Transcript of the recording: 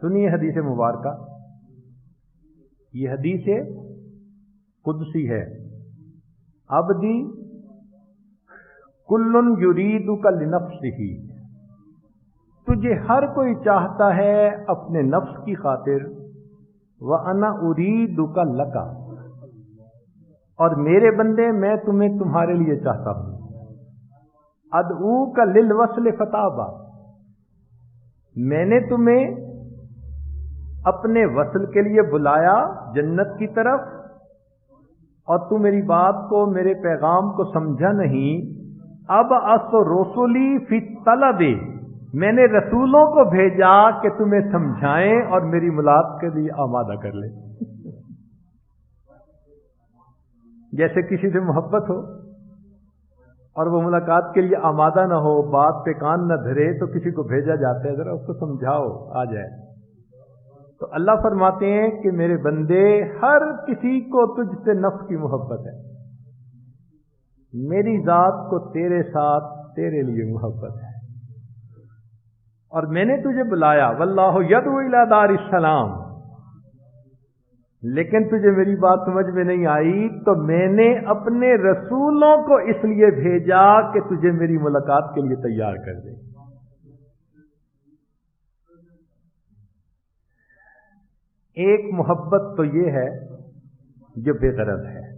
سنیے حدیث مبارکہ، یہ حدیث قدسی ہے۔ عبدی کل یریدک لنفسہ، تجھے ہر کوئی چاہتا ہے اپنے نفس کی خاطر، وَأَنَا أُرِيدُكَ لَكَ، اور میرے بندے میں تمہیں تمہارے لیے چاہتا ہوں۔ أَدْعُوكَ لِلْوَصْلِ فَتَابَ، میں نے تمہیں اپنے وصل کے لیے بلایا جنت کی طرف، اور تم میری بات کو، میرے پیغام کو سمجھا نہیں۔ اب رسولی فی الطلب، میں نے رسولوں کو بھیجا کہ تمہیں سمجھائیں اور میری ملاقات کے لیے آمادہ کر لیں۔ جیسے کسی سے محبت ہو اور وہ ملاقات کے لیے آمادہ نہ ہو، بات پہ کان نہ دھرے، تو کسی کو بھیجا جاتا ہے ذرا اس کو سمجھاؤ آ جائے۔ تو اللہ فرماتے ہیں کہ میرے بندے، ہر کسی کو تجھ سے نفس کی محبت ہے، میری ذات کو تیرے ساتھ تیرے لیے محبت ہے، اور میں نے تجھے بلایا، واللہ یدعو الی دار السلام، لیکن تجھے میری بات سمجھ میں نہیں آئی، تو میں نے اپنے رسولوں کو اس لیے بھیجا کہ تجھے میری ملاقات کے لیے تیار کر دے۔ ایک محبت تو یہ ہے جو بے غرض ہے،